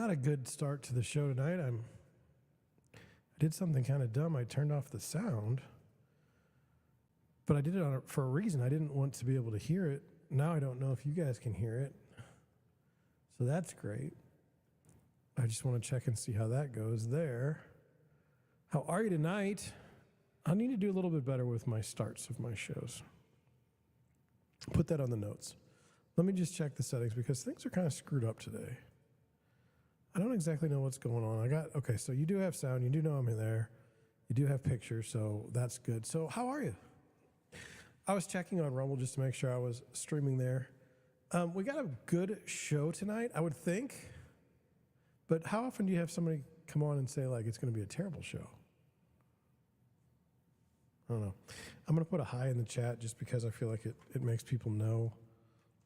Not a good start to the show tonight. I did something kind of dumb. I turned off the sound, but I did it for a reason. I didn't want to be able to hear it. Now I don't know if you guys can hear it. So that's great. I just want to check and see how that goes there. How are you tonight? I need to do a little bit better with my starts of my shows. Put that on the notes. Let me just check the settings because things are kind of screwed up today. I don't exactly know what's going on. Okay, so you do have sound. You do know I'm in there. You do have pictures, so that's good. So how are you? I was checking on Rumble just to make sure I was streaming there. We got a good show tonight, I would think. But how often do you have somebody come on and say, like, it's going to be a terrible show? I don't know. I'm going to put a hi in the chat just because I feel like it makes people know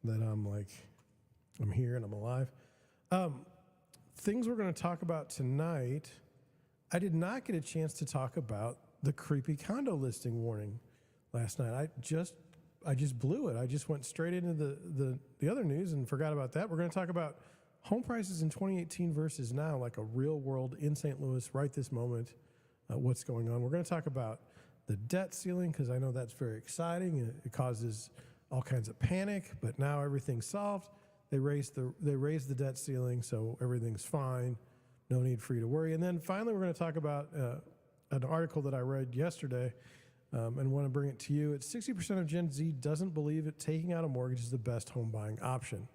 that I'm here and I'm alive. Things we're going to talk about tonight, I did not get a chance to talk about the creepy condo listing warning last night. I just blew it. I just went straight into the other news and forgot about that. We're going to talk about home prices in 2018 versus now, like a real world in St. Louis right this moment, what's going on. We're going to talk about the debt ceiling because I know that's very exciting. It causes all kinds of panic, but now everything's solved. They raised the debt ceiling, so everything's fine. No need for you to worry. And then finally, we're going to talk about an article that I read yesterday and want to bring it to you. It's 60% of Gen Z doesn't believe that taking out a mortgage is the best home buying option.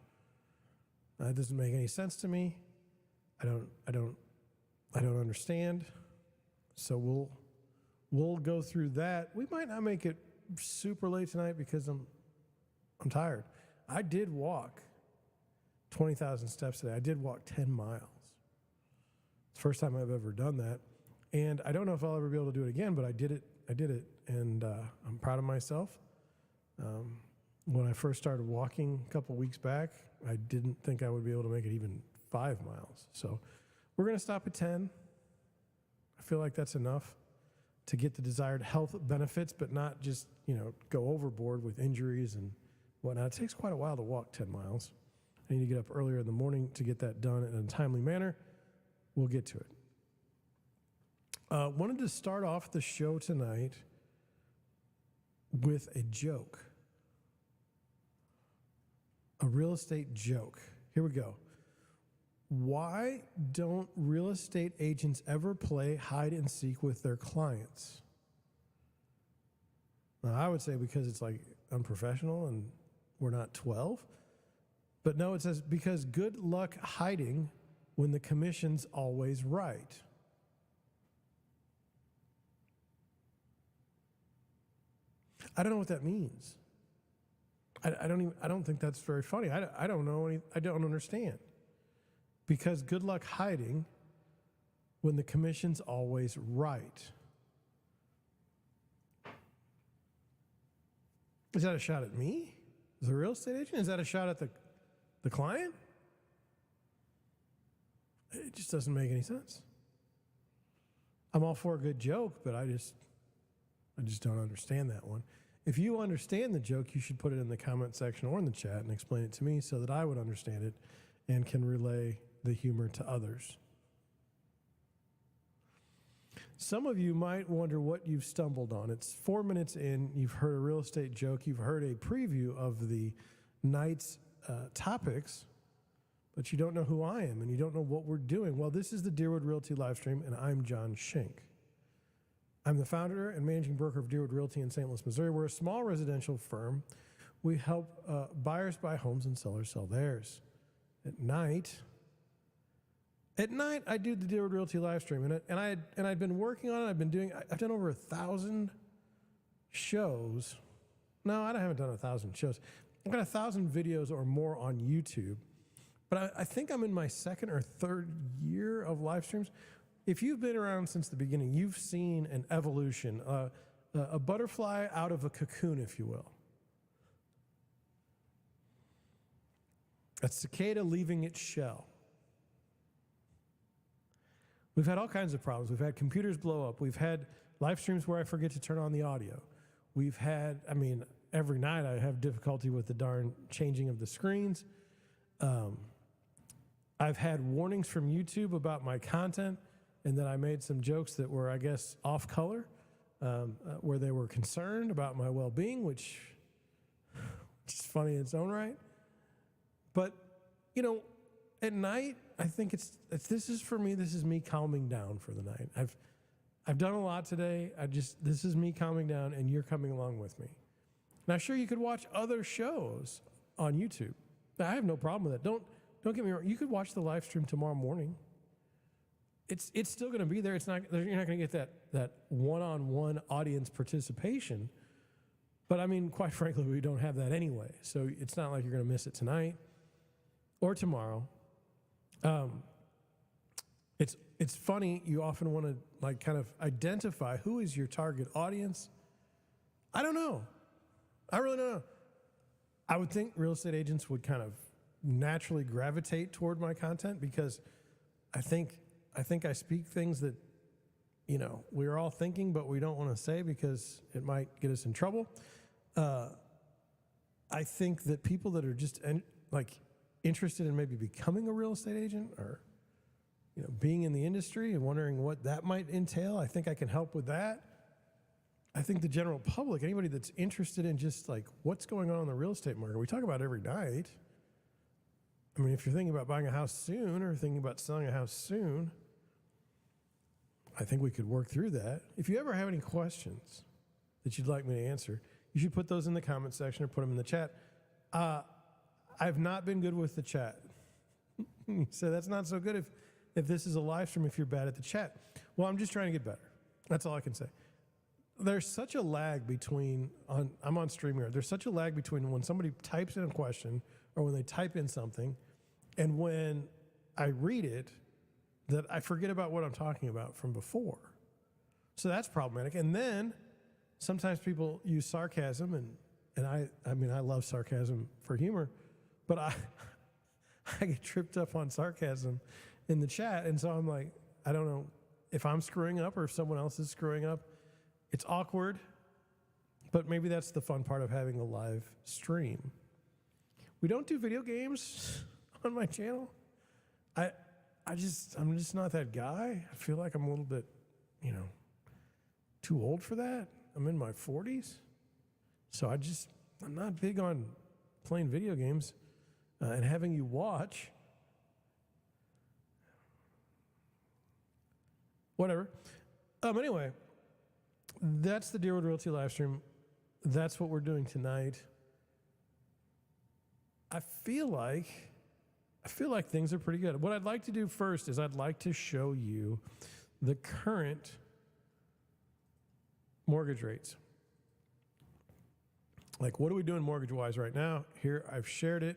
That doesn't make any sense to me. I don't understand. So we'll go through that. We might not make it super late tonight because I'm tired. I did walk 20,000 steps today. I did walk 10 miles. It's the first time I've ever done that. And I don't know if I'll ever be able to do it again, but I did it, and I'm proud of myself. When I first started walking a couple weeks back, I didn't think I would be able to make it even 5 miles. So we're going to stop at 10. I feel like that's enough to get the desired health benefits, but not just, go overboard with injuries and whatnot. It takes quite a while to walk 10 miles. I need to get up earlier in the morning to get that done in a timely manner. We'll get to it. Wanted to start off the show tonight with a joke. A real estate joke. Here we go. Why don't real estate agents ever play hide and seek with their clients? Now, I would say because it's like unprofessional and we're not 12. But no, it says because good luck hiding when the commission's always right. I don't know what that means. I don't think that's very funny. I don't know. I don't understand. Because good luck hiding when the commission's always right. Is that a shot at me as a real estate agent? Is that a shot at the client? It just doesn't make any sense. I'm all for a good joke, but I just don't understand that one. If you understand the joke, you should put it in the comment section or in the chat and explain it to me so that I would understand it and can relay the humor to others. Some of you might wonder what you've stumbled on. It's 4 minutes in, you've heard a real estate joke, you've heard a preview of the night's topics, but you don't know who I am and you don't know what we're doing. Well, this is the Deerwood Realty Livestream, and I'm John Schenk. I'm the founder and managing broker of Deerwood Realty in St. Louis, Missouri. We're a small residential firm. We help buyers buy homes and sellers sell theirs. At night, I do the Deerwood Realty Livestream, and I'd been working on it. I've done over 1,000 shows. No, I haven't done 1,000 shows. I've got 1,000 videos or more on YouTube. But I think I'm in my second or third year of live streams. If you've been around since the beginning, you've seen an evolution, a butterfly out of a cocoon, if you will. A cicada leaving its shell. We've had all kinds of problems. We've had computers blow up. We've had live streams where I forget to turn on the audio. We've had, every night I have difficulty with the darn changing of the screens. I've had warnings from YouTube about my content and that I made some jokes that were, I guess, off color, where they were concerned about my well-being, which is funny in its own right. But, you know, at night, I think this is me calming down for the night. I've done a lot today. This is me calming down, and you're coming along with me. Now, sure, you could watch other shows on YouTube. Now, I have no problem with that. Don't get me wrong. You could watch the live stream tomorrow morning. It's still going to be there. You're not going to get that one-on-one audience participation. But I mean, quite frankly, we don't have that anyway. So it's not like you're going to miss it tonight or tomorrow. It's funny. You often want to like kind of identify who is your target audience. I don't know. I really don't know. I would think real estate agents would kind of naturally gravitate toward my content because I think I speak things that, you know, we're all thinking, but we don't want to say because it might get us in trouble. I think that people that are just interested in maybe becoming a real estate agent or, you know, being in the industry and wondering what that might entail, I think I can help with that. I think the general public, anybody that's interested in just like what's going on in the real estate market, we talk about it every night. I mean, if you're thinking about buying a house soon or thinking about selling a house soon, I think we could work through that. If you ever have any questions that you'd like me to answer, you should put those in the comment section or put them in the chat. I've not been good with the chat. So that's not so good if this is a live stream, if you're bad at the chat. Well, I'm just trying to get better. That's all I can say. There's such a lag between, I'm on StreamYard, there's such a lag between when somebody types in a question or when they type in something and when I read it that I forget about what I'm talking about from before. So that's problematic. And then sometimes people use sarcasm and I mean, I love sarcasm for humor, but I get tripped up on sarcasm in the chat. And so I'm like, I don't know if I'm screwing up or if someone else is screwing up. It's awkward, but maybe that's the fun part of having a live stream. We don't do video games on my channel. I'm just not that guy. I feel like I'm a little bit, you know, too old for that. I'm in my 40s. So I'm not big on playing video games and having you watch. Whatever. Anyway, that's the Deerwood Realty live stream. That's what we're doing tonight. I feel like things are pretty good. What I'd like to do first is I'd like to show you the current mortgage rates. Like, what are we doing mortgage-wise right now? Here, I've shared it.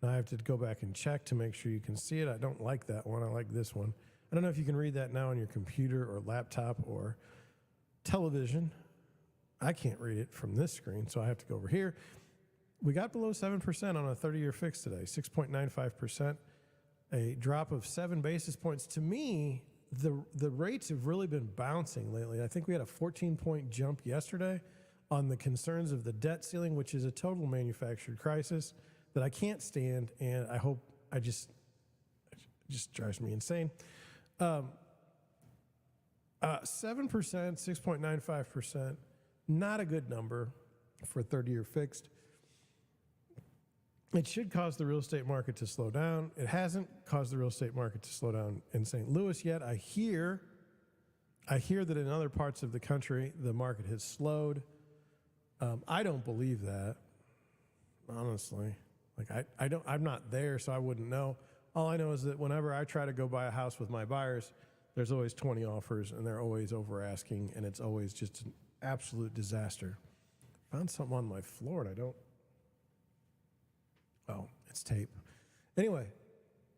Now I have to go back and check to make sure you can see it. I don't like that one. I like this one. I don't know if you can read that now on your computer or laptop or television. I can't read it from this screen, so I have to go over here. We got below 7% on a 30-year fix today, 6.95%, a drop of 7 basis points. To me, the rates have really been bouncing lately. I think we had a 14-point jump yesterday on the concerns of the debt ceiling, which is a total manufactured crisis that I can't stand, and I hope it just drives me insane. 7%, 6.95%, not a good number for a 30-year fixed. It should cause the real estate market to slow down. It hasn't caused the real estate market to slow down in St. Louis yet. I hear that in other parts of the country, the market has slowed. I don't believe that, honestly. Like I'm not there, so I wouldn't know. All I know is that whenever I try to go buy a house with my buyers, there's always 20 offers, and they're always over asking, and it's always just an absolute disaster. Found something on my floor, and I don't. Oh, it's tape. Anyway,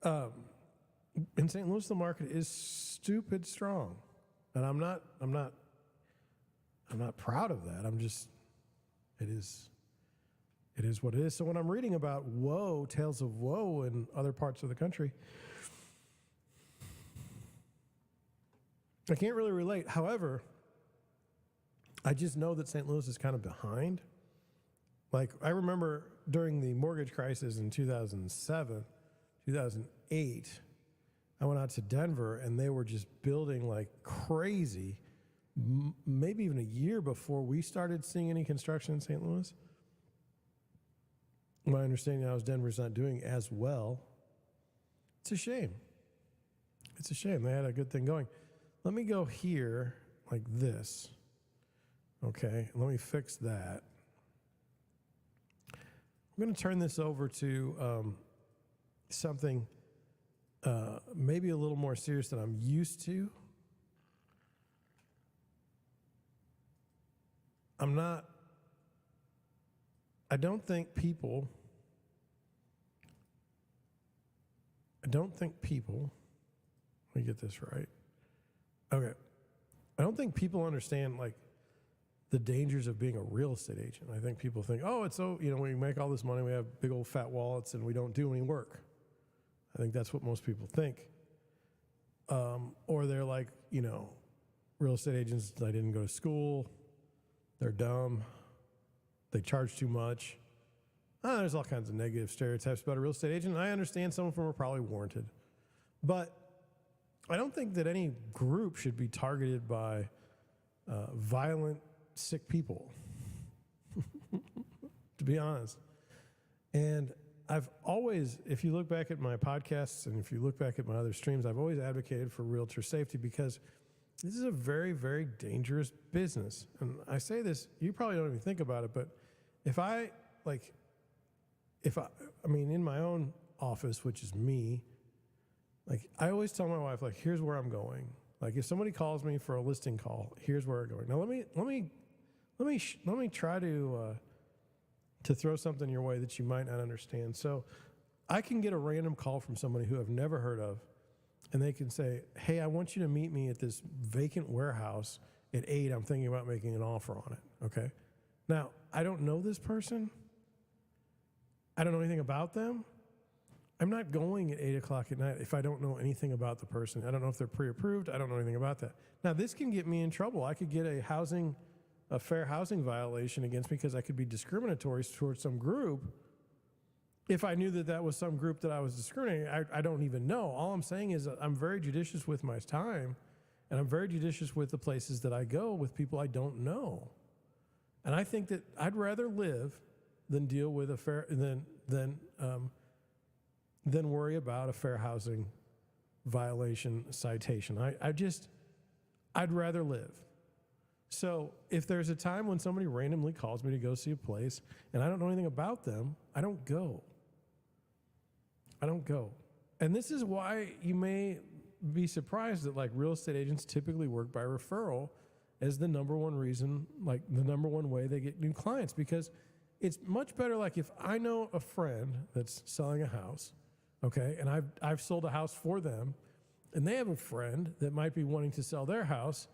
in St. Louis, the market is stupid strong, and I'm not proud of that. It is what it is. So when I'm reading about woe, tales of woe in other parts of the country, I can't really relate. However, I just know that St. Louis is kind of behind. Like, I remember during the mortgage crisis in 2007, 2008, I went out to Denver and they were just building like crazy, maybe even a year before we started seeing any construction in St. Louis. My understanding now is Denver's not doing as well. It's a shame. It's a shame. They had a good thing going. Let me go here like this. Okay, let me fix that. I'm going to turn this over to something maybe a little more serious than I'm used to. I don't think people, let me get this right. Okay. I don't think people understand like the dangers of being a real estate agent. I think people think, oh, it's so, we make all this money, we have big old fat wallets and we don't do any work. I think that's what most people think. Or they're like, real estate agents, they didn't go to school, they're dumb, they charge too much. There's all kinds of negative stereotypes about a real estate agent. I understand some of them are probably warranted. But I don't think that any group should be targeted by violent, sick people, to be honest. And I've always, if you look back at my podcasts and if you look back at my other streams, I've always advocated for realtor safety because this is a very, very dangerous business. And I say this, you probably don't even think about it, but in my own office, which is me, like I always tell my wife, like, here's where I'm going. Like if somebody calls me for a listing call, here's where we're going. Now let me try to throw something your way that you might not understand. So I can get a random call from somebody who I've never heard of, and they can say, hey, I want you to meet me at this vacant warehouse at 8. I'm thinking about making an offer on it, okay? Now, I don't know this person. I don't know anything about them. I'm not going at 8 o'clock at night if I don't know anything about the person. I don't know if they're pre-approved. I don't know anything about that. Now, this can get me in trouble. I could get a fair housing violation against me because I could be discriminatory towards some group if I knew that that was some group that I was discriminating. I don't even know. All I'm saying is that I'm very judicious with my time, and I'm very judicious with the places that I go with people I don't know. And I think that I'd rather live than deal with than worry about a fair housing violation citation. I'd rather live. So if there's a time when somebody randomly calls me to go see a place and I don't know anything about them, I don't go. And this is why you may be surprised that like real estate agents typically work by referral as the number one reason, like the number one way they get new clients, because it's much better. Like if I know a friend that's selling a house, okay, and I've sold a house for them, and they have a friend that might be wanting to sell their house,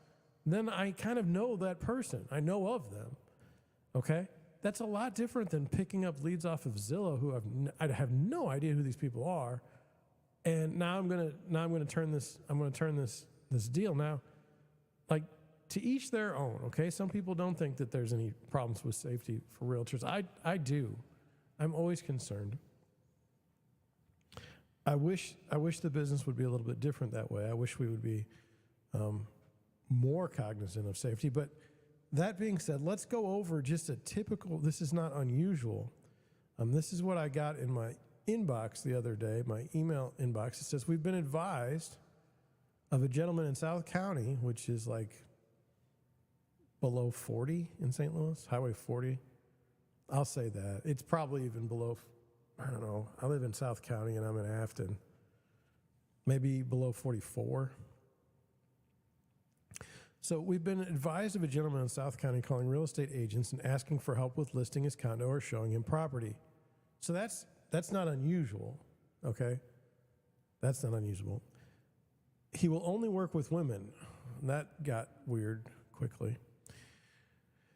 then I kind of know that person. I know of them, okay? That's a lot different than picking up leads off of Zillow, who I have no idea who these people are, and now I'm gonna turn this deal now, like to each their own, okay? Some people don't think that there's any problems with safety for realtors. I do. I'm always concerned. I wish the business would be a little bit different that way. I wish we would be more cognizant of safety. But that being said, let's go over just a typical, this is not unusual. This is what I got in my inbox the other day, my email inbox. It says, we've been advised of a gentleman in South County, which is like below 40 in St. Louis, Highway 40. I'll say that. It's probably even below, I don't know. I live in South County and I'm in Afton. Maybe below 44. So we've been advised of a gentleman in South County calling real estate agents and asking for help with listing his condo or showing him property. So that's not unusual, okay? That's not unusual. He will only work with women. That got weird quickly.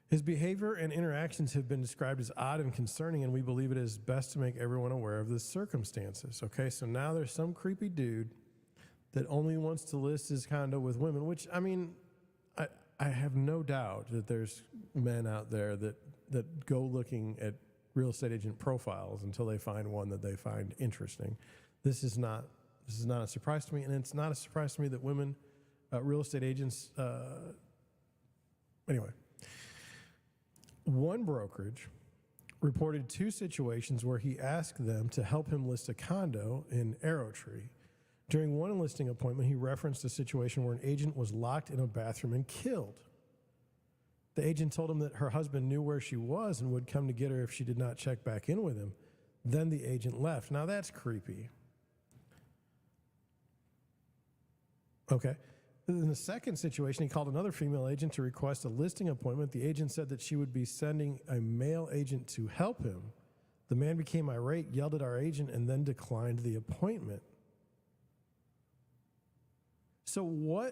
His behavior and interactions have been described as odd and concerning, and we believe it is best to make everyone aware of the circumstances, okay? So now there's some creepy dude that only wants to list his condo with women, which, I mean, I have no doubt that there's men out there that go looking at real estate agent profiles until they find one that they find interesting. This is not a surprise to me, and it's not a surprise to me that women, real estate agents, anyway. One brokerage reported 2 situations where he asked them to help him list a condo in Arrowtree. During one listing appointment, he referenced a situation where an agent was locked in a bathroom and killed. The agent told him that her husband knew where she was and would come to get her if she did not check back in with him. Then the agent left. Now that's creepy. Okay. In the second situation, he called another female agent to request a listing appointment. The agent said that she would be sending a male agent to help him. The man became irate, yelled at our agent, and then declined the appointment. So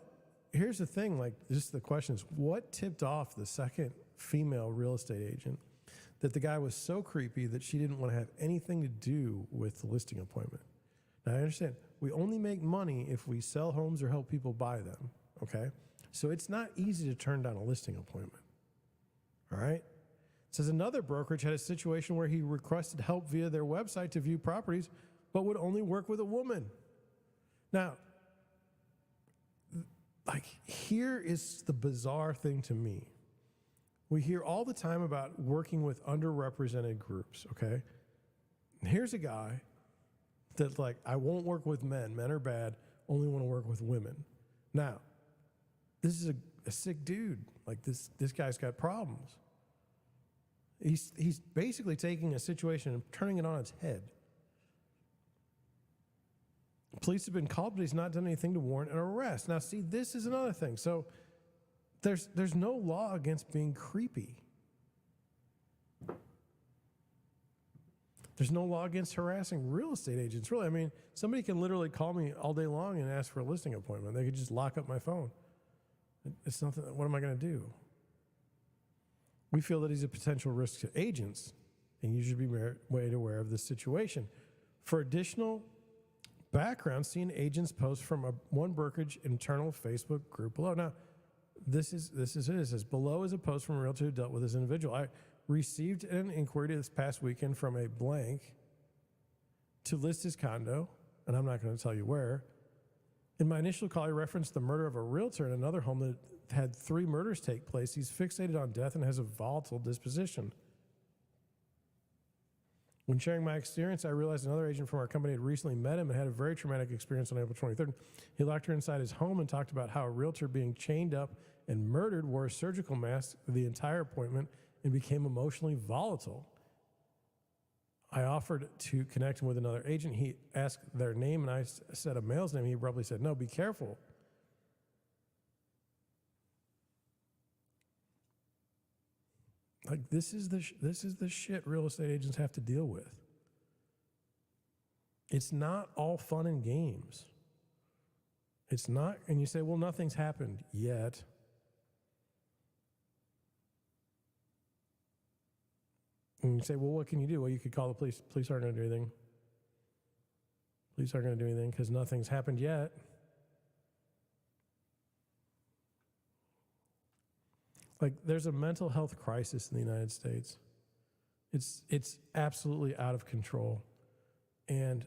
here's the thing, just the question is, what tipped off the second female real estate agent that the guy was so creepy that she didn't want to have anything to do with the listing appointment? Now, I understand, we only make money if we sell homes or help people buy them, okay? So it's not easy to turn down a listing appointment, all right? It says another brokerage had a situation where he requested help via their website to view properties, but would only work with a woman. Now, here is the bizarre thing to me. We hear all the time about working with underrepresented groups, okay? And here's a guy that's like, I won't work with men. Men are bad. Only want to work with women. Now, this is a sick dude. This guy's got problems. He's basically taking a situation and turning it on its head. Police have been called, but he's not done anything to warrant an arrest. Now, see, this is another thing. So there's no law against being creepy. There's no law against harassing real estate agents, really. I mean, somebody can literally call me all day long and ask for a listing appointment. They could just lock up my phone. It's nothing. What am I going to do? We feel that he's a potential risk to agents, and you should be made aware of this situation. For additional background, see an agent's post from one brokerage internal Facebook group below. Now, this is it. It says, below is a post from a realtor who dealt with this individual. I received an inquiry this past weekend from a blank to list his condo, and I'm not going to tell you where. In my initial call, I referenced the murder of a realtor in another home that had 3 murders take place. He's fixated on death and has a volatile disposition. When sharing my experience, I realized another agent from our company had recently met him and had a very traumatic experience on April 23rd. He locked her inside his home and talked about how a realtor being chained up and murdered wore a surgical mask the entire appointment and became emotionally volatile. I offered to connect him with another agent. He asked their name, and I said a male's name. He abruptly said, no, be careful. This is the shit real estate agents have to deal with. It's not all fun and games. It's not, and you say, well, nothing's happened yet. And you say, well, what can you do? Well, you could call the police. Police aren't going to do anything. Police aren't going to do anything because nothing's happened yet. There's a mental health crisis in the United States. It's absolutely out of control. And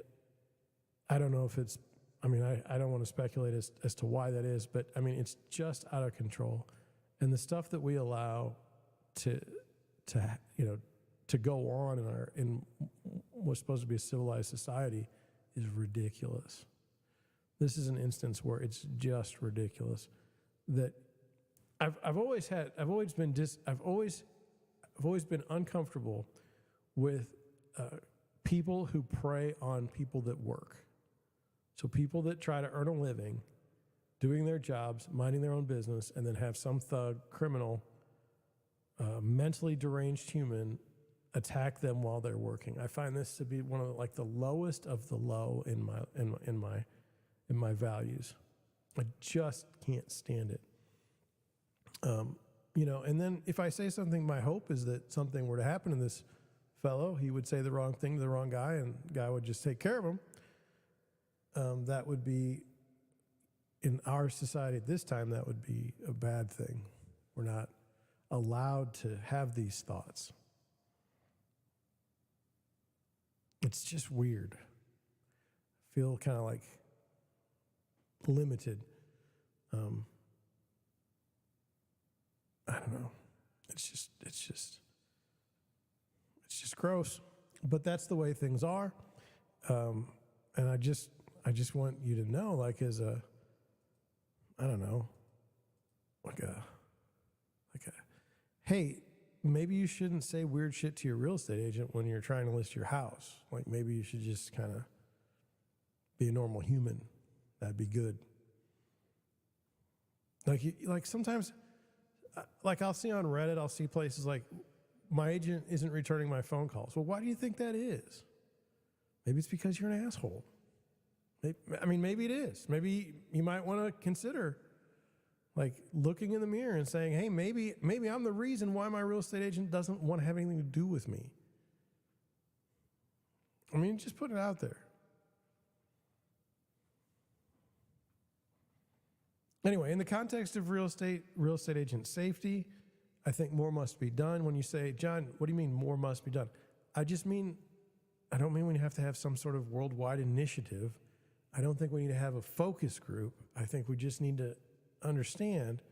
I don't know if it's, I don't want to speculate as to why that is, but it's just out of control. And the stuff that we allow to go on in what's supposed to be a civilized society is ridiculous. This is an instance where it's just ridiculous that I've always been uncomfortable with people who prey on people that work. So people that try to earn a living, doing their jobs, minding their own business, and then have some thug, criminal, mentally deranged human attack them while they're working. I find this to be one of the lowest of the low in my values. I just can't stand it. And then if I say something, my hope is that something were to happen to this fellow, he would say the wrong thing to the wrong guy, and the guy would just take care of him. That would be, in our society at this time, that would be a bad thing. We're not allowed to have these thoughts. It's just weird. feel kind of like limited. I don't know. It's just gross. But that's the way things are. And I just want you to know, like, as a, I don't know, like a, hey, maybe you shouldn't say weird shit to your real estate agent when you're trying to list your house. Like, maybe you should just kind of be a normal human. That'd be good. Like sometimes, like I'll see on Reddit, I'll see places like, my agent isn't returning my phone calls. Well, why do you think that is? Maybe it's because you're an asshole. Maybe it is. Maybe you might want to consider, like, looking in the mirror and saying, hey, maybe I'm the reason why my real estate agent doesn't want to have anything to do with me. I mean, just put it out there. Anyway, in the context of real estate agent safety, I think more must be done. When you say, John, what do you mean more must be done? I don't mean we have to have some sort of worldwide initiative. I don't think we need to have a focus group. I think we just need to understand,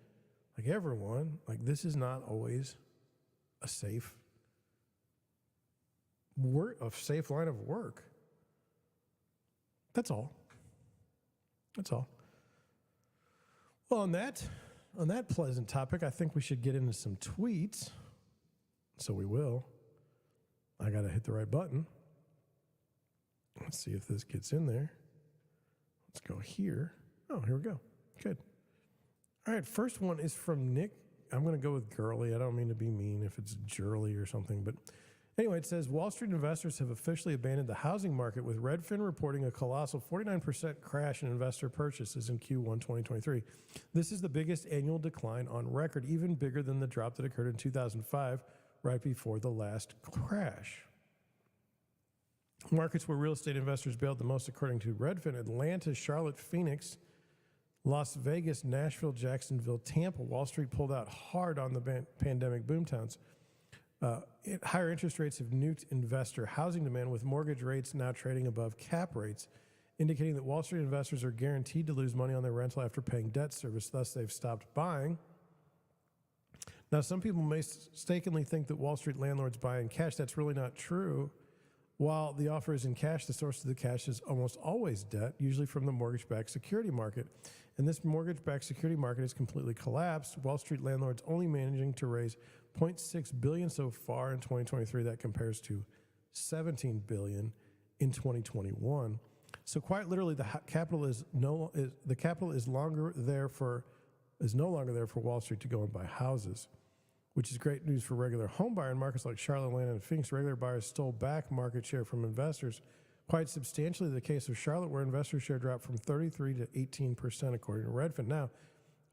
like everyone, like this is not always a safe line of work. That's all. Well, on that pleasant topic, I think we should get into some tweets. So we will. I got to hit the right button. Let's see if this gets in there. Let's go here. Oh, here we go. Good. All right, first one is from Nick. I'm going to go with girly. I don't mean to be mean if it's Jurly or something, but anyway, it says Wall Street investors have officially abandoned the housing market, with Redfin reporting a colossal 49% crash in investor purchases in Q1 2023. This is the biggest annual decline on record, even bigger than the drop that occurred in 2005, right before the last crash. Markets where real estate investors bailed the most, according to Redfin: Atlanta, Charlotte, Phoenix, Las Vegas, Nashville, Jacksonville, Tampa. Wall Street pulled out hard on the pandemic boomtowns. Higher interest rates have nuked investor housing demand, with mortgage rates now trading above cap rates, indicating that Wall Street investors are guaranteed to lose money on their rental after paying debt service. Thus, they've stopped buying. Now, some people may mistakenly think that Wall Street landlords buy in cash. That's really not true. While the offer is in cash, the source of the cash is almost always debt, usually from the mortgage-backed security market. And this mortgage-backed security market has completely collapsed. Wall Street landlords only managing to raise $0.6 billion so far in 2023. That compares to $17 billion in 2021. So quite literally, the capital is no longer there for Wall Street to go and buy houses, which is great news for regular home buyer. In markets like Charlotte, Atlanta, and Phoenix, regular buyers stole back market share from investors quite substantially. The case of Charlotte, where investor share dropped from 33 to 18%, according to Redfin. Now,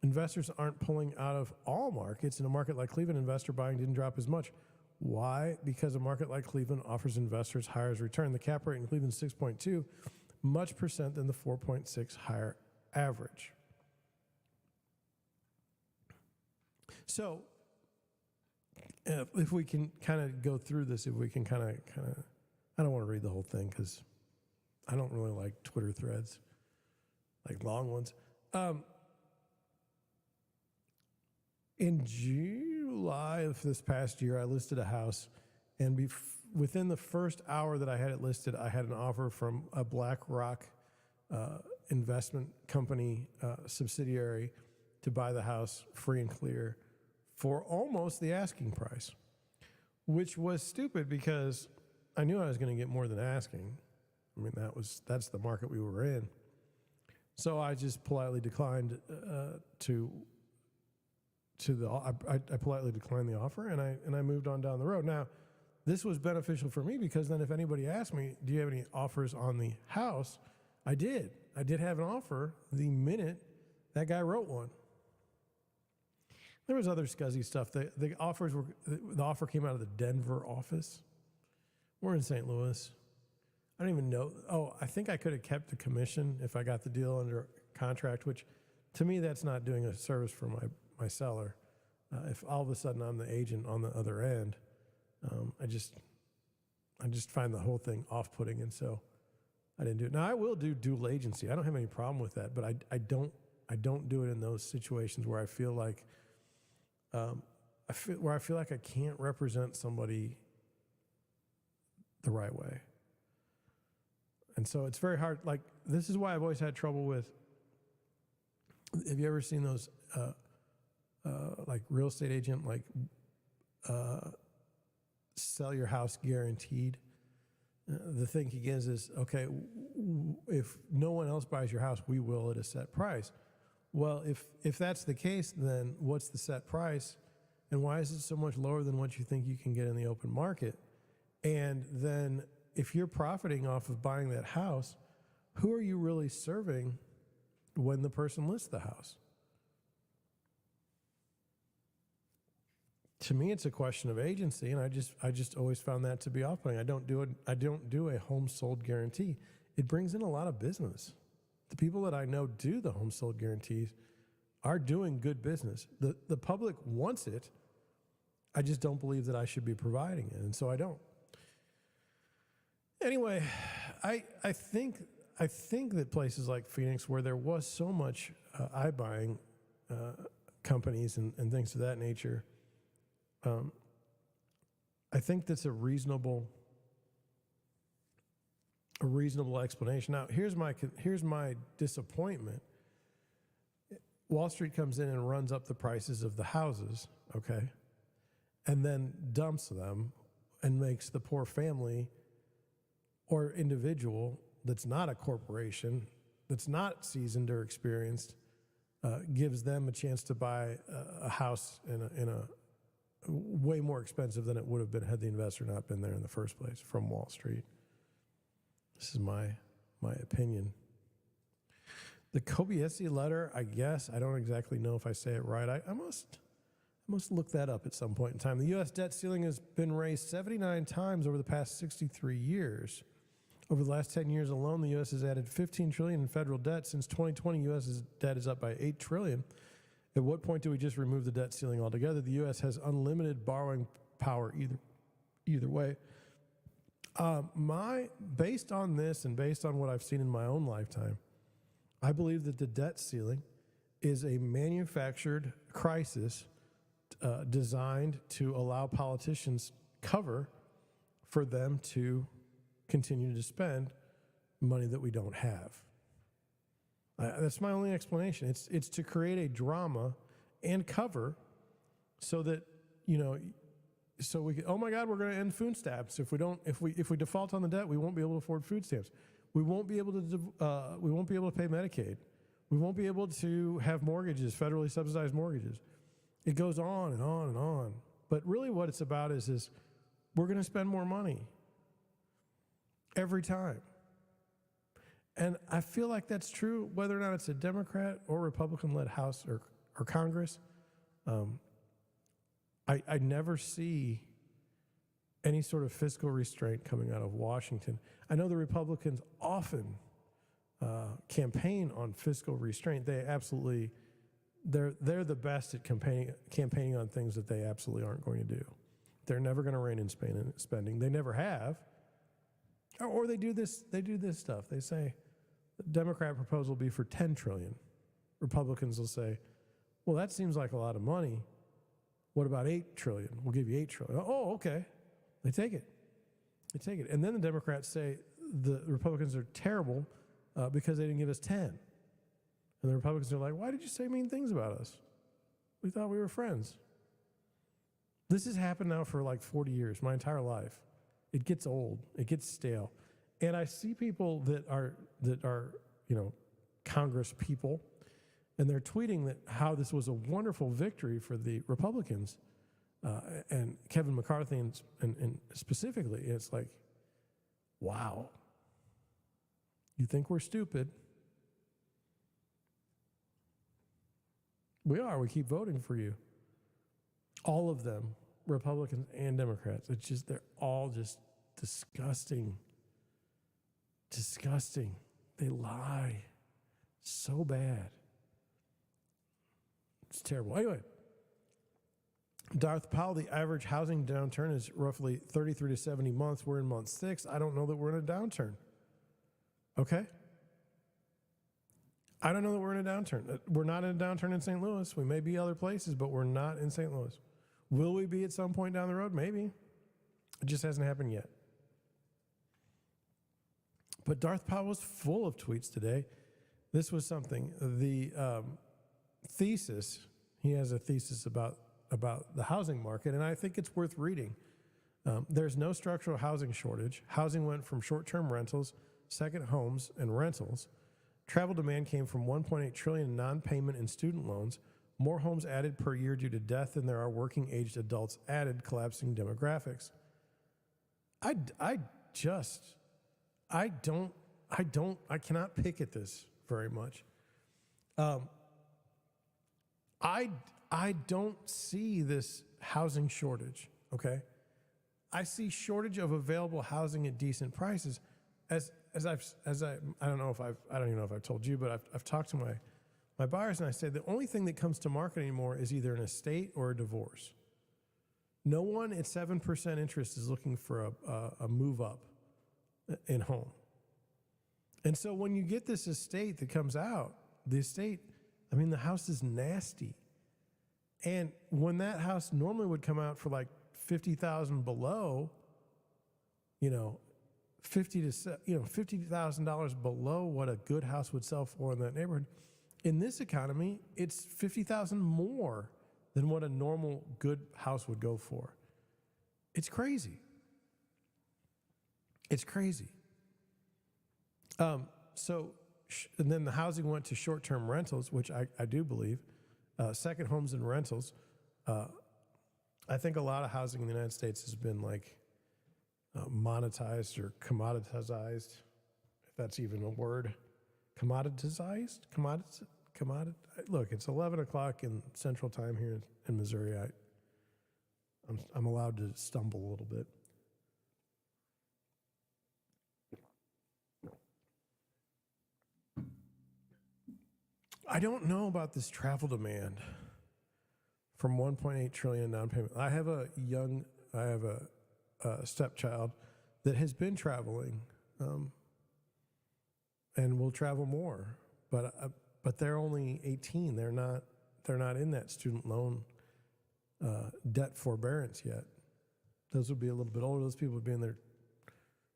investors aren't pulling out of all markets. In a market like Cleveland, investor buying didn't drop as much. Why? Because a market like Cleveland offers investors higher return. The cap rate in Cleveland is 6.2, much percent than the 4.6 higher average. So, if we can kind of go through this, if we can kind of, I don't want to read the whole thing because I don't really like Twitter threads, like long ones. In July of this past year, I listed a house, and within the first hour that I had it listed, I had an offer from a BlackRock investment company subsidiary to buy the house free and clear for almost the asking price, which was stupid because I knew I was going to get more than asking. I mean, that's the market we were in. So I just politely declined I politely declined the offer, and I moved on down the road. Now, this was beneficial for me because then if anybody asked me, do you have any offers on the house? I did. I did have an offer the minute that guy wrote one. There was other scuzzy stuff. The offer came out of the Denver office. We're in St. Louis. I don't even know. Oh, I think I could have kept the commission if I got the deal under contract, which to me, that's not doing a service for my seller. If all of a sudden I'm the agent on the other end, I just find the whole thing off-putting. And so I didn't do it. Now I will do dual agency. I don't have any problem with that, but I don't do it in those situations where I feel like I feel like I can't represent somebody the right way. And so it's very hard. Like, this is why I've always had trouble with, have you ever seen those like real estate agent, like sell your house guaranteed? The thing he gives is, okay, if no one else buys your house, we will at a set price. Well, if that's the case, then what's the set price? And why is it so much lower than what you think you can get in the open market? And then if you're profiting off of buying that house, who are you really serving when the person lists the house? To me, it's a question of agency, and I just always found that to be off-putting. I don't do a home sold guarantee. It brings in a lot of business. The people that I know do the home sold guarantees are doing good business. The public wants it. I just don't believe that I should be providing it, and so I don't. Anyway, I think that places like Phoenix, where there was so much iBuying companies and things of that nature, I think that's a reasonable explanation. Now, here's my disappointment. Wall Street comes in and runs up the prices of the houses, okay, and then dumps them and makes the poor family or individual that's not a corporation, that's not seasoned or experienced, gives them a chance to buy a house in a way more expensive than it would have been had the investor not been there in the first place from Wall Street. This is my opinion. The Kobayashi letter, I guess, I don't exactly know if I say it right. I must look that up at some point in time. The U.S. debt ceiling has been raised 79 times over the past 63 years. Over the last 10 years alone, the U.S. has added $15 trillion in federal debt. Since 2020, U.S.'s debt is up by $8 trillion. At what point do we just remove the debt ceiling altogether? The U.S. has unlimited borrowing power either way. Based on this and based on what I've seen in my own lifetime, I believe that the debt ceiling is a manufactured crisis designed to allow politicians cover for them to continue to spend money that we don't have. That's my only explanation. It's to create a drama and cover so that, so we can, oh my God, we're going to end food stamps. If we default on the debt, we won't be able to afford food stamps. We won't be able to pay Medicaid. We won't be able to have mortgages, federally subsidized mortgages. It goes on and on and on. But really what it's about is we're going to spend more money every time. And I feel like that's true whether or not it's a Democrat or Republican-led House or Congress. I never see any sort of fiscal restraint coming out of Washington. I know the Republicans often campaign on fiscal restraint. They're the best at campaigning on things that they absolutely aren't going to do. They're never going to rein in spending. They never have. Or they do this stuff. They say the Democrat proposal will be for $10 trillion. Republicans will say, well, that seems like a lot of money. What about $8 trillion? We'll give you $8 trillion. Oh, okay. They take it. And then the Democrats say the Republicans are terrible because they didn't give us 10. And the Republicans are like, why did you say mean things about us? We thought we were friends. This has happened now for like 40 years, my entire life. It gets old. It gets stale. And I see people that are Congress people, and they're tweeting that how this was a wonderful victory for the Republicans and Kevin McCarthy and specifically. It's like, wow. You think we're stupid? We are. We keep voting for you. All of them, Republicans and Democrats. It's just, they're all just disgusting. Disgusting. They lie so bad. It's terrible. Anyway, Darth Powell, the average housing downturn is roughly 33 to 70 months. We're in month 6. I don't know that we're in a downturn. Okay? I don't know that we're in a downturn. We're not in a downturn in St. Louis. We may be other places, but we're not in St. Louis. Will we be at some point down the road? Maybe. It just hasn't happened yet. But Darth Powell was full of tweets today. This was something. The thesis, he has a thesis about the housing market, and I think it's worth reading. There's no structural housing shortage. Housing went from short-term rentals, second homes, and rentals. Travel demand came from $1.8 trillion in non-payment and student loans. More homes added per year due to death than there are working-aged adults added, collapsing demographics. I cannot pick at this very much. I don't see this housing shortage, okay? I see shortage of available housing at decent prices. I don't even know if I've told you, but I've talked to my buyers, and I said the only thing that comes to market anymore is either an estate or a divorce. No one at 7% interest is looking for a move up in home. And so when you get this estate that comes out, the house is nasty. And when that house normally would come out for like $50,000 below, $50,000 below what a good house would sell for in that neighborhood. In this economy, it's $50,000 more than what a normal good house would go for. It's crazy. It's crazy. And then the housing went to short-term rentals, which I do believe. Second homes and rentals. I think a lot of housing in the United States has been monetized or commoditized, if that's even a word. Commoditized? Look, it's 11 o'clock in Central Time here in Missouri. I'm allowed to stumble a little bit. I don't know about this travel demand from 1.8 trillion non-payment. I have a stepchild that has been traveling, and will travel more. But they're only 18. They're not in that student loan debt forbearance yet. Those would be a little bit older. Those people would be in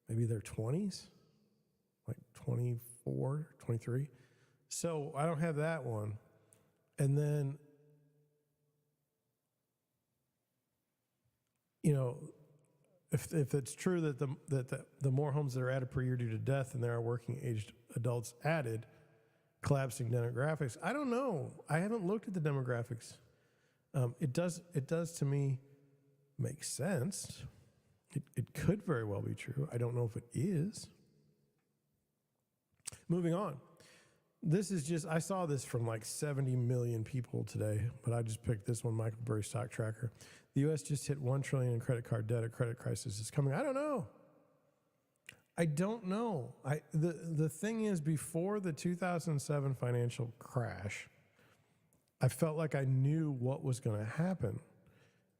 maybe their 20s, like 24, 23. So I don't have that one. And then, if it's true that the more homes that are added per year due to death than there are working aged adults added, collapsing demographics, I don't know. I haven't looked at the demographics. It does to me make sense. It could very well be true. I don't know if it is. Moving on. This is I saw this from like 70 million people today, but I just picked this one, Michael Burry Stock Tracker. The U.S. just hit $1 trillion in credit card debt. A credit crisis is coming. I don't know. The thing is, before the 2007 financial crash, I felt like I knew what was going to happen.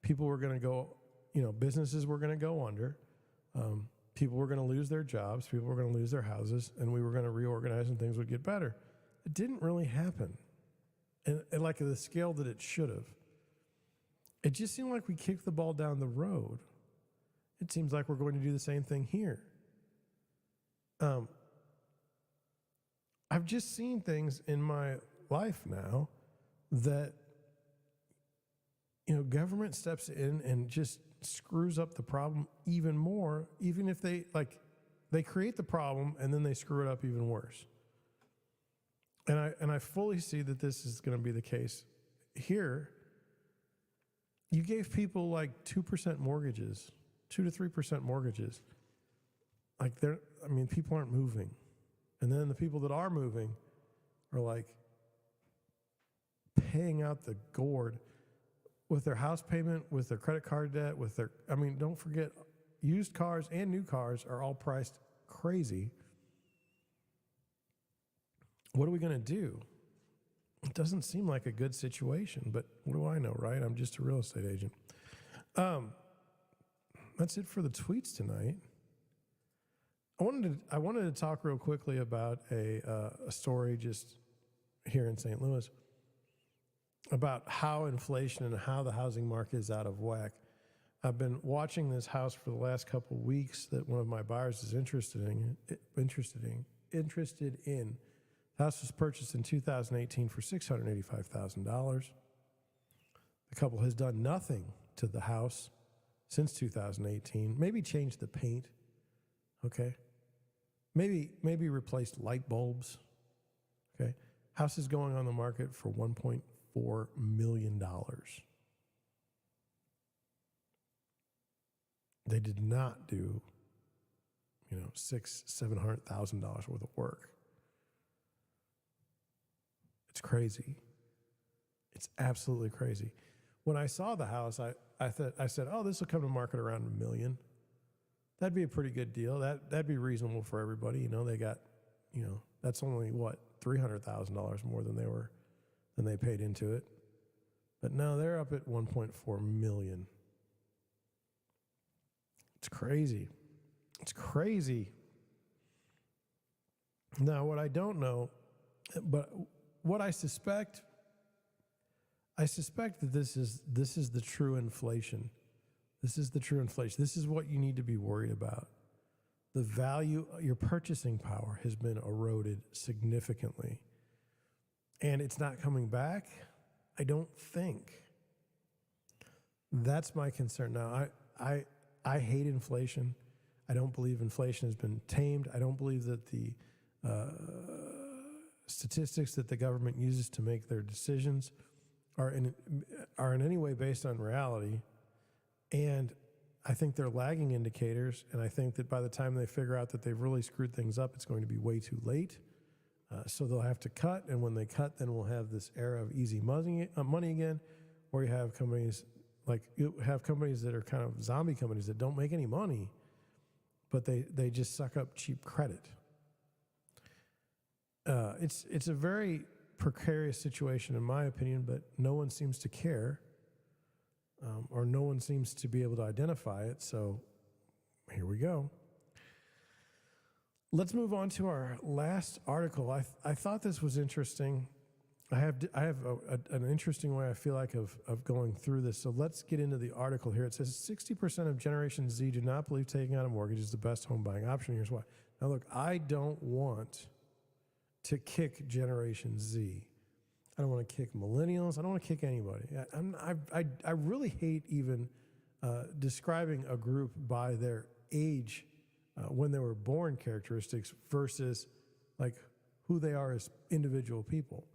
People were going to go, businesses were going to go under. People were going to lose their jobs. People were going to lose their houses, and we were going to reorganize and things would get better. It didn't really happen, and like the scale that it should have. It just seemed like we kicked the ball down the road. It seems like we're going to do the same thing here. I've just seen things in my life now that, government steps in and just screws up the problem even more, even if they create the problem and then they screw it up even worse. And I fully see that this is going to be the case here. You gave people like 2% mortgages, 2 to 3% mortgages. People aren't moving. And then the people that are moving are paying out the gourd with their house payment, with their credit card debt, don't forget, used cars and new cars are all priced crazy. What are we going to do? It doesn't seem like a good situation, but what do I know, right? I'm just a real estate agent. That's it for the tweets tonight. I wanted to talk real quickly about a story just here in St. Louis about how inflation and how the housing market is out of whack. I've been watching this house for the last couple of weeks that one of my buyers is interested in. The house was purchased in 2018 for $685,000. The couple has done nothing to the house since 2018. Maybe changed the paint, okay? Maybe replaced light bulbs, okay? House is going on the market for $1.4 million. They did not do, $600,000-$700,000 worth of work. It's crazy. It's absolutely crazy. When I saw the house, I said, oh, this will come to market around $1 million. That'd be a pretty good deal. That'd be reasonable for everybody. They got, that's only what, $300,000 more than they paid into it. But no, they're up at $1.4 million. It's crazy. It's crazy. Now, what I don't know, but what I suspect that this is the true inflation. This is the true inflation. This is what you need to be worried about. The value, your purchasing power has been eroded significantly. And it's not coming back, I don't think. That's my concern. Now, I hate inflation. I don't believe inflation has been tamed. I don't believe that the statistics that the government uses to make their decisions are in any way based on reality. And I think they're lagging indicators, and I think that by the time they figure out that they've really screwed things up, it's going to be way too late. So they'll have to cut, and when they cut, then we'll have this era of easy money again, or you have companies that are kind of zombie companies that don't make any money, but they just suck up cheap credit. It's a very precarious situation in my opinion, but no one seems to care, or no one seems to be able to identify it. So here we go. Let's move on to our last article. I thought this was interesting. I have an interesting way I feel like of going through this. So let's get into the article here. It says 60% of Generation Z do not believe taking out a mortgage is the best home buying option. Here's why. Now look, I don't want to kick Generation Z. I don't want to kick millennials. I don't want to kick anybody. I really hate even describing a group by their age when they were born characteristics versus like who they are as individual people.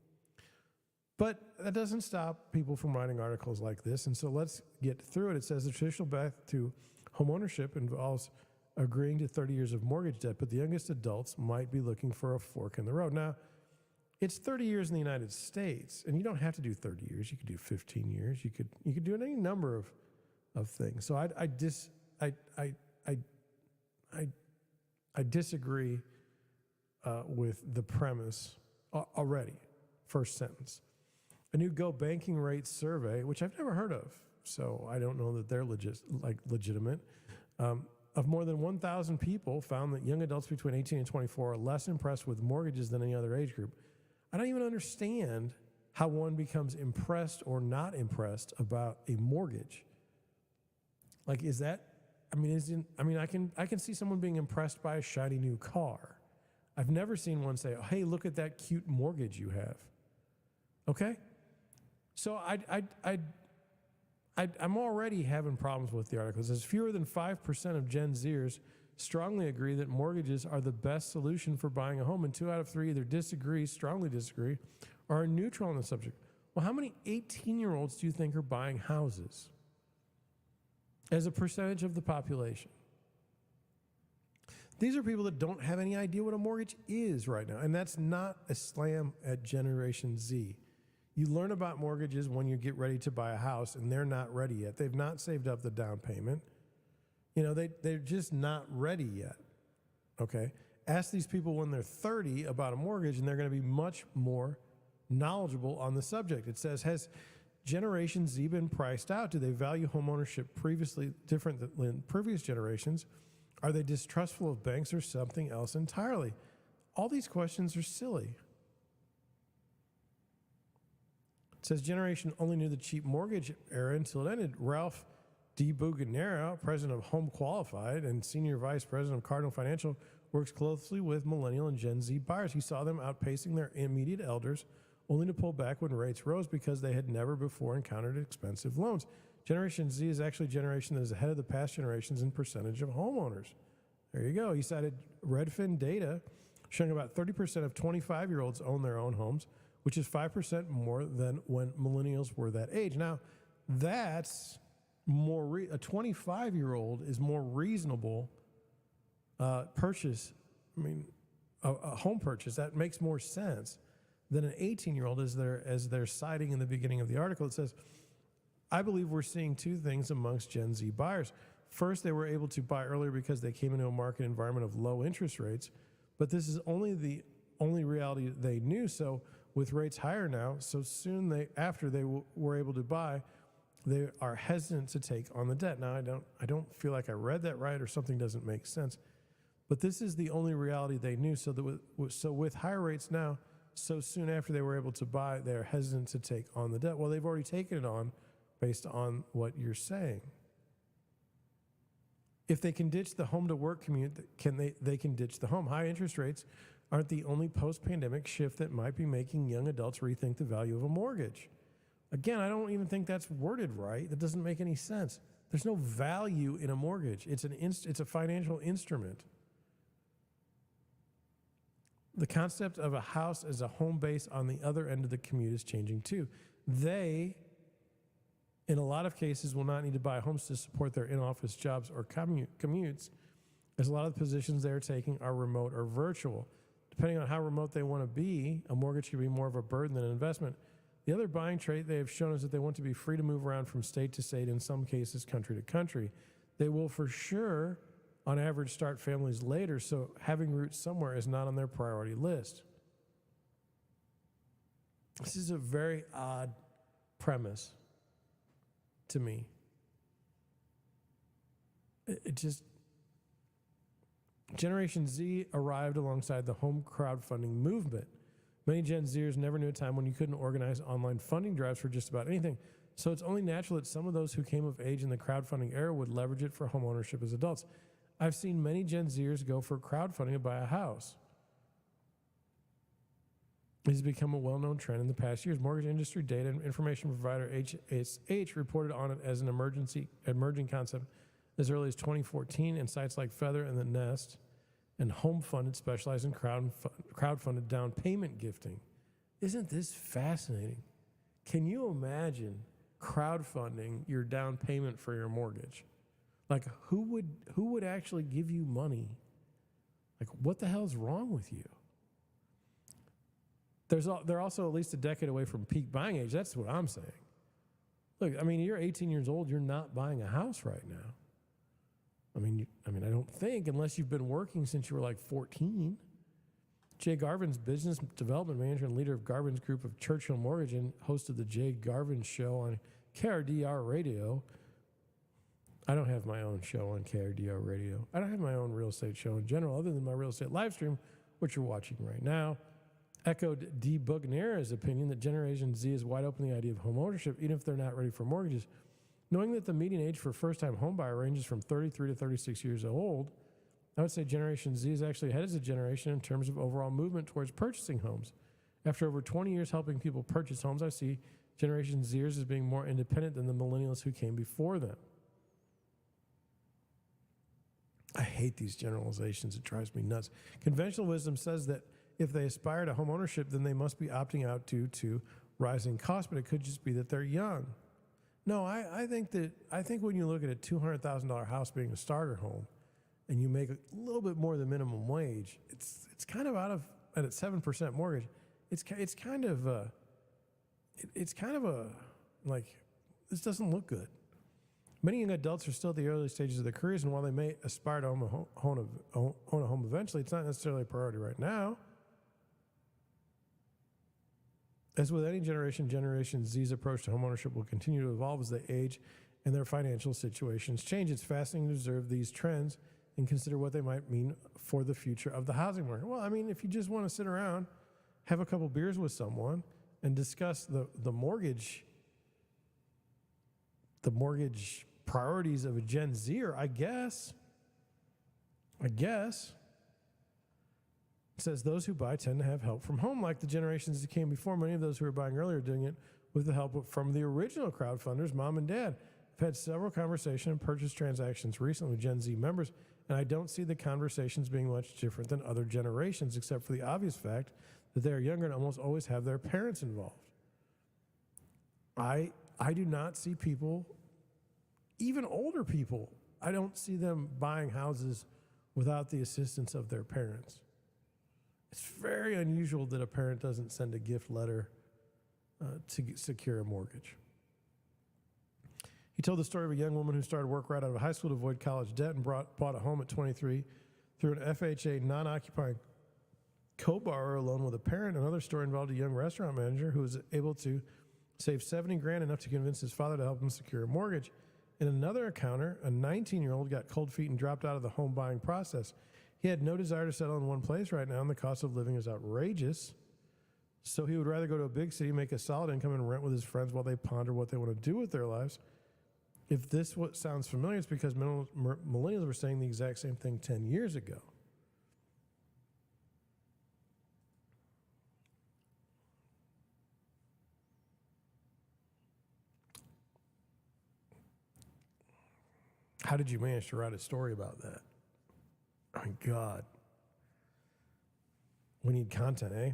But that doesn't stop people from writing articles like this. And so let's get through it. It says the traditional path to homeownership involves agreeing to 30 years of mortgage debt, but the youngest adults might be looking for a fork in the road. Now, it's 30 years in the United States, and you don't have to do 30 years. You could do 15 years. You could do any number of things. So I disagree with the premise already. First sentence. A new Go Banking Rates survey, which I've never heard of, so I don't know that they're legitimate, of more than 1,000 people found that young adults between 18 and 24 are less impressed with mortgages than any other age group. I don't even understand how one becomes impressed or not impressed about a mortgage. Like, is that, I can see someone being impressed by a shiny new car. I've never seen one say, oh, hey, look at that cute mortgage you have. Okay? So I'm already having problems with the article. It says fewer than 5% of Gen Zers strongly agree that mortgages are the best solution for buying a home, and 2 out of 3 either disagree, strongly disagree, or are neutral on the subject. Well, how many 18-year-olds do you think are buying houses as a percentage of the population? These are people that don't have any idea what a mortgage is right now, and that's not a slam at Generation Z. You learn about mortgages when you get ready to buy a house, and they're not ready yet. They've not saved up the down payment. They're just not ready yet, okay? Ask these people when they're 30 about a mortgage, and they're going to be much more knowledgeable on the subject. It says, has Generation Z been priced out? Do they value homeownership previously different than previous generations? Are they distrustful of banks or something else entirely? All these questions are silly. It says generation only knew the cheap mortgage era until it ended. Ralph D. Buganera, president of Home Qualified and senior vice president of Cardinal Financial, works closely with millennial and Gen Z buyers. He saw them outpacing their immediate elders, only to pull back when rates rose because they had never before encountered expensive loans. Generation Z is actually a generation that is ahead of the past generations in percentage of homeowners. There you go. He cited Redfin data showing about 30% of 25-year-olds own their own homes, which is 5% more than when millennials were that age. Now, that's more, a 25-year-old is more reasonable purchase, a home purchase. That makes more sense than an 18-year-old as they're citing in the beginning of the article. It says, I believe we're seeing two things amongst Gen Z buyers. First, they were able to buy earlier because they came into a market environment of low interest rates, but this is only the only reality they knew. So with rates higher now, so soon after they were able to buy, they are hesitant to take on the debt. Now, I don't feel like I read that right or something doesn't make sense, but this is the only reality they knew. So with higher rates now, so soon after they were able to buy, they're hesitant to take on the debt. Well, they've already taken it on based on what you're saying. If they can ditch the home to work commute, they can ditch the home. High interest rates aren't the only post-pandemic shift that might be making young adults rethink the value of a mortgage. Again, I don't even think that's worded right. That doesn't make any sense. There's no value in a mortgage. It's a financial instrument. The concept of a house as a home base on the other end of the commute is changing too. They, in a lot of cases, will not need to buy homes to support their in-office jobs or commutes, as a lot of the positions they're taking are remote or virtual. Depending on how remote they want to be, a mortgage can be more of a burden than an investment. The other buying trait they have shown is that they want to be free to move around from state to state, in some cases country to country. They will for sure, on average, start families later, so having roots somewhere is not on their priority list. This is a very odd premise to me. Generation Z arrived alongside the home crowdfunding movement. Many Gen Zers never knew a time when you couldn't organize online funding drives for just about anything. So it's only natural that some of those who came of age in the crowdfunding era would leverage it for home ownership as adults. I've seen many Gen Zers go for crowdfunding to buy a house. It has become a well-known trend in the past years. Mortgage industry data and information provider HSH reported on it as an emerging concept as early as 2014, and sites like Feather and The Nest and Home Funded specialize in crowdfunded down payment gifting. Isn't this fascinating? Can you imagine crowdfunding your down payment for your mortgage? Like, who would actually give you money? Like, what the hell is wrong with you? They're also at least a decade away from peak buying age. That's what I'm saying. Look, you're 18 years old. You're not buying a house right now. I don't think, unless you've been working since you were like 14. Jay Garvin's business development manager and leader of Garvin's group of Churchill Mortgage and host of the Jay Garvin Show on KRDR Radio. I don't have my own show on KRDR Radio. I don't have my own real estate show in general, other than my real estate live stream, which you're watching right now. Echoed D. Bugnera's opinion that Generation Z is wide open to the idea of home ownership, even if they're not ready for mortgages. Knowing that the median age for a first-time home buyer ranges from 33 to 36 years old, I would say Generation Z is actually ahead as a generation in terms of overall movement towards purchasing homes. After over 20 years helping people purchase homes, I see Generation Zers as being more independent than the millennials who came before them. I hate these generalizations. It drives me nuts. Conventional wisdom says that if they aspire to home ownership, then they must be opting out due to rising costs, but it could just be that they're young. No, I think when you look at a $200,000 house being a starter home, and you make a little bit more than minimum wage, it's kind of out of at a 7% mortgage. It's kind of a like, this doesn't look good. Many young adults are still at the early stages of their careers, and while they may aspire to own a home eventually, it's not necessarily a priority right now. As with any generation, Generation Z's approach to homeownership will continue to evolve as they age and their financial situations change. It's fascinating to observe these trends and consider what they might mean for the future of the housing market. Well, I mean, if you just want to sit around, have a couple beers with someone, and discuss the mortgage priorities of a Gen Zer, I guess. It says those who buy tend to have help from home, like the generations that came before. Many of those who were buying earlier are doing it with the help from the original crowdfunders, mom and dad. I've had several conversation and purchase transactions recently with Gen Z members, and I don't see the conversations being much different than other generations, except for the obvious fact that they are younger and almost always have their parents involved. I do not see people, even older people, I don't see them buying houses without the assistance of their parents. It's very unusual that a parent doesn't send a gift letter to secure a mortgage. He told the story of a young woman who started work right out of high school to avoid college debt and bought a home at 23 through an FHA non-occupying co-borrower loan with a parent. Another story involved a young restaurant manager who was able to save $70,000, enough to convince his father to help him secure a mortgage. In another encounter, a 19-year-old got cold feet and dropped out of the home buying process. He had no desire to settle in one place right now, and the cost of living is outrageous. So he would rather go to a big city, make a solid income, and rent with his friends while they ponder what they want to do with their lives. If this what sounds familiar, it's because millennials were saying the exact same thing 10 years ago. How did you manage to write a story about that? Oh, my God. We need content, eh?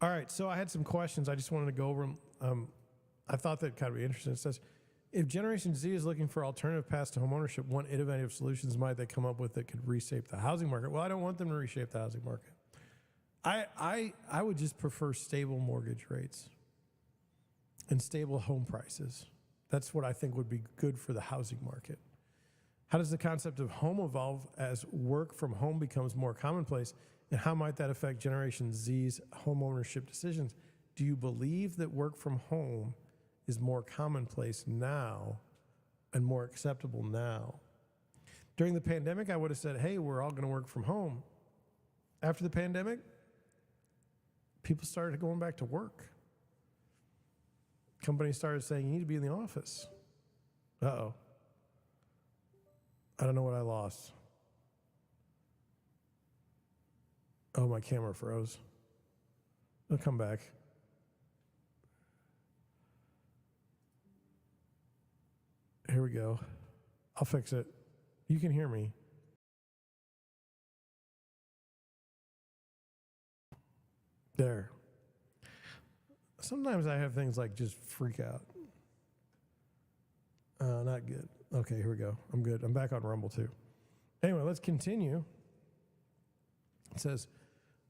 All right, so I had some questions. I just wanted to go over them. I thought that kind of be interesting. It says, if Generation Z is looking for alternative paths to homeownership, what innovative solutions might they come up with that could reshape the housing market? Well, I don't want them to reshape the housing market. I would just prefer stable mortgage rates and stable home prices. That's what I think would be good for the housing market. How does the concept of home evolve as work from home becomes more commonplace, and how might that affect Generation Z's homeownership decisions? Do you believe that work from home is more commonplace now and more acceptable now? During the pandemic, I would have said, hey, we're all going to work from home. After the pandemic, people started going back to work. Companies started saying, you need to be in the office. Uh-oh. I don't know what I lost. Oh, my camera froze. It'll come back. Here we go. I'll fix it. You can hear me. There. Sometimes I have things like just freak out. Not good. Okay, here we go. I'm good. I'm back on Rumble too. Anyway, let's continue. It says,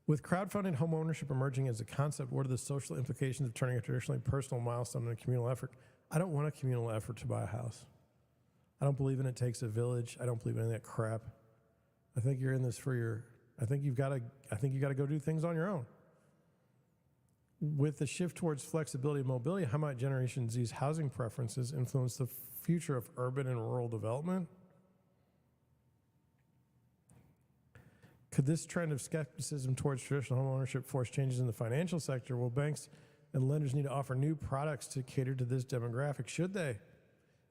with crowdfunded home ownership emerging as a concept, what are the social implications of turning a traditionally personal milestone into a communal effort? I don't want a communal effort to buy a house. I don't believe in it takes a village. I don't believe in any of that crap. I think you're in this for your, I think you got to go do things on your own. With the shift towards flexibility and mobility, how might Generation Z's housing preferences influence the future of urban and rural development? Could this trend of skepticism towards traditional homeownership force changes in the financial sector? Will banks and lenders need to offer new products to cater to this demographic? Should they?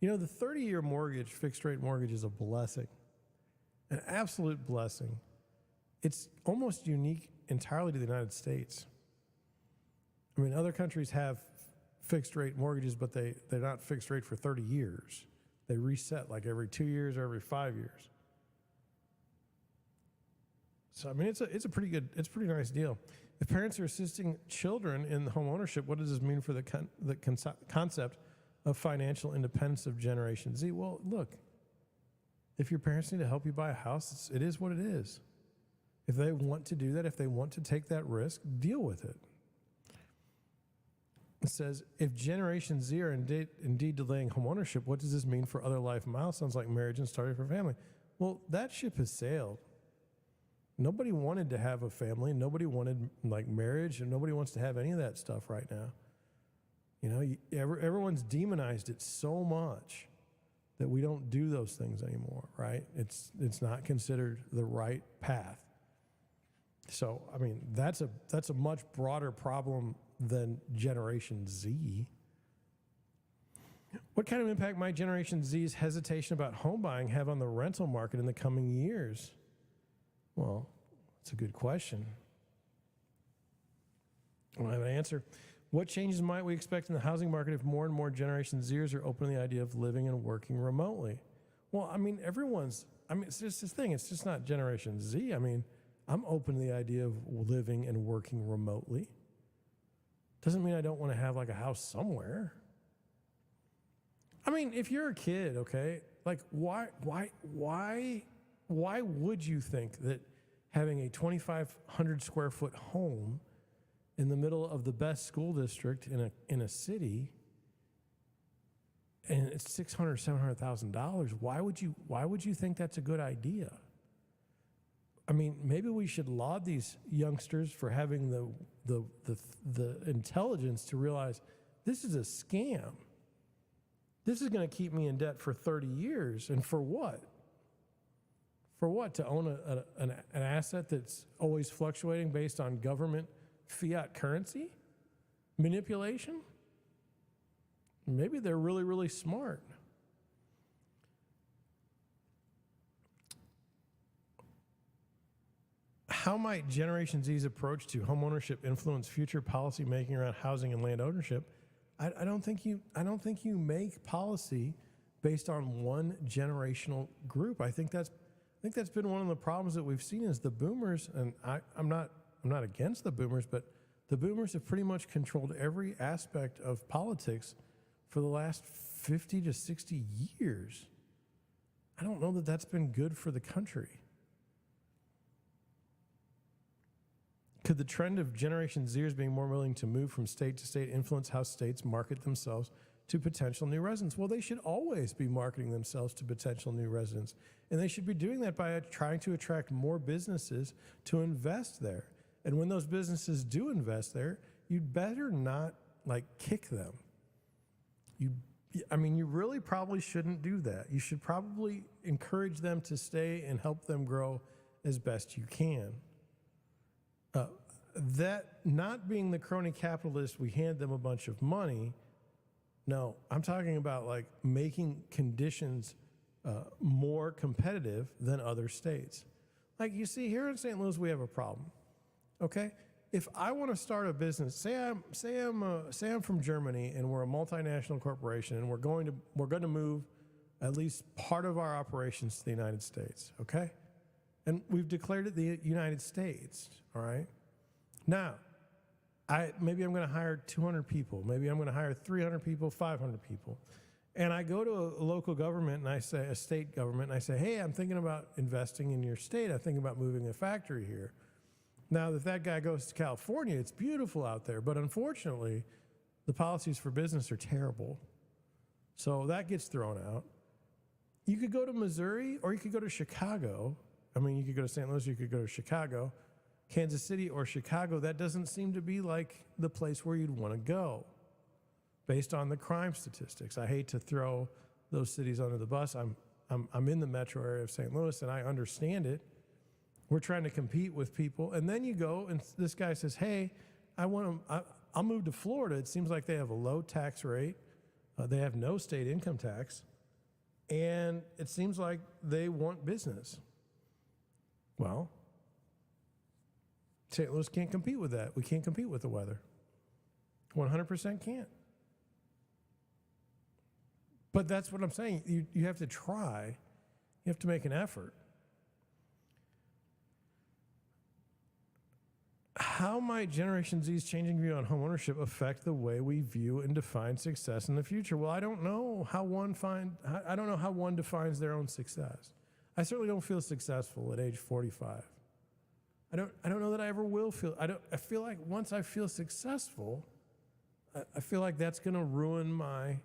You know, the 30-year mortgage, fixed-rate mortgage, is a blessing, an absolute blessing. It's almost unique entirely to the United States. I mean, other countries have fixed-rate mortgages, but they're not fixed rate for 30 years. They reset like every 2 years or every 5 years. So, I mean, it's a pretty nice deal. If parents are assisting children in home ownership, what does this mean for the concept of financial independence of Generation Z? Well, look, if your parents need to help you buy a house, it is what it is. If they want to do that, if they want to take that risk, deal with it. It says, if Generation Z are indeed delaying home ownership, what does this mean for other life milestones like marriage and starting for a family? Well, that ship has sailed. Nobody wanted to have a family. Nobody wanted like marriage, and nobody wants to have any of that stuff right now. You know, everyone's demonized it so much that we don't do those things anymore, right? It's not considered the right path. So, I mean, that's a much broader problem than Generation Z. What kind of impact might Generation Z's hesitation about home buying have on the rental market in the coming years? Well, that's a good question. I don't have an answer. What changes might we expect in the housing market if more and more Generation Zers are open to the idea of living and working remotely? Well, I mean, it's just this thing. It's just not Generation Z. I mean, I'm open to the idea of living and working remotely. Doesn't mean I don't want to have like a house somewhere. I mean, if you're a kid, okay, like why would you think that having a 2,500 square foot home in the middle of the best school district in a city, and it's $600,000, $700,000, why would you think that's a good idea? I mean, maybe we should laud these youngsters for having the intelligence to realize this is a scam. This is going to keep me in debt for 30 years, and for what? For what? To own an asset that's always fluctuating based on government fiat currency? Manipulation? Maybe they're really, really smart. How might Generation Z's approach to homeownership influence future policy making around housing and land ownership? I don't think you make policy based on one generational group. I think that's been one of the problems that we've seen is the boomers, and I'm not against the boomers, but the boomers have pretty much controlled every aspect of politics for the last 50 to 60 years. I don't know that that's been good for the country. Could the trend of Generation Zers being more willing to move from state to state influence how states market themselves to potential new residents? Well, they should always be marketing themselves to potential new residents. And they should be doing that by trying to attract more businesses to invest there. And when those businesses do invest there, you'd better not kick them. You really probably shouldn't do that. You should probably encourage them to stay and help them grow as best you can. That not being the crony capitalist, we hand them a bunch of money. No, I'm talking about making conditions more competitive than other states. Like you see here in St. Louis, we have a problem. Okay, if I want to start a business, say I'm from Germany and we're a multinational corporation and we're going to move at least part of our operations to the United States. Okay, and we've declared it the United States. All right. Now, maybe I'm going to hire 200 people. Maybe I'm going to hire 300 people, 500 people. And I go to a local government and a state government, and I say, hey, I'm thinking about investing in your state. I'm thinking about moving a factory here. Now, if that guy goes to California, it's beautiful out there. But unfortunately, the policies for business are terrible. So that gets thrown out. You could go to Missouri or you could go to Chicago. I mean, you could go to St. Louis, you could go to Chicago. Kansas City or Chicago, that doesn't seem to be like the place where you'd want to go based on the crime statistics. I hate to throw those cities under the bus. I'm in the metro area of St. Louis and I understand it. We're trying to compete with people. And then you go and this guy says, hey, I'll move to Florida. It seems like they have a low tax rate. They have no state income tax. And it seems like they want business. Well, St. Louis can't compete with that. We can't compete with the weather. 100% can't. But that's what I'm saying. You have to try. You have to make an effort. How might Generation Z's changing view on homeownership affect the way we view and define success in the future? Well, I don't know how one defines their own success. I certainly don't feel successful at age 45. I don't know that I ever will feel. I feel like once I feel successful, I feel like that's going to ruin my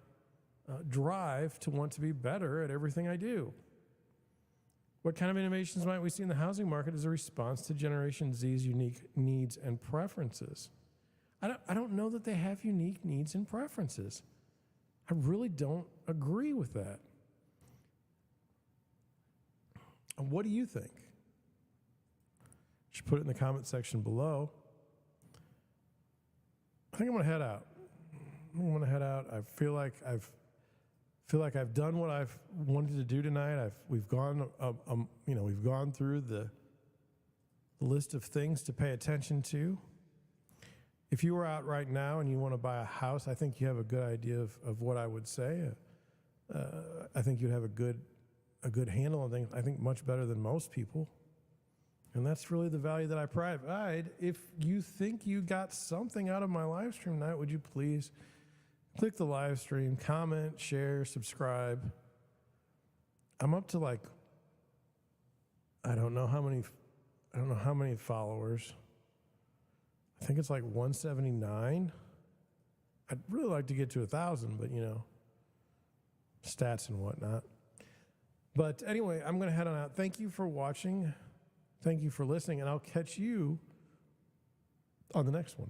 drive to want to be better at everything I do. What kind of innovations might we see in the housing market as a response to Generation Z's unique needs and preferences? I don't know that they have unique needs and preferences. I really don't agree with that. What do you think? You should put it in the comment section below. I think I'm gonna head out. I feel like I've done what I've wanted to do tonight. We've gone through the list of things to pay attention to. If you were out right now and you want to buy a house, I think you have a good idea of what I would say. I think you'd have a good handle on things. I think much better than most people. And that's really the value that I provide. If you think you got something out of my live stream tonight, would you please click the live stream, comment, share, subscribe. I'm up to I don't know how many followers. I think it's 179. I'd really like to get to 1,000, but stats and whatnot. But anyway, I'm going to head on out. Thank you for watching. Thank you for listening, and I'll catch you on the next one.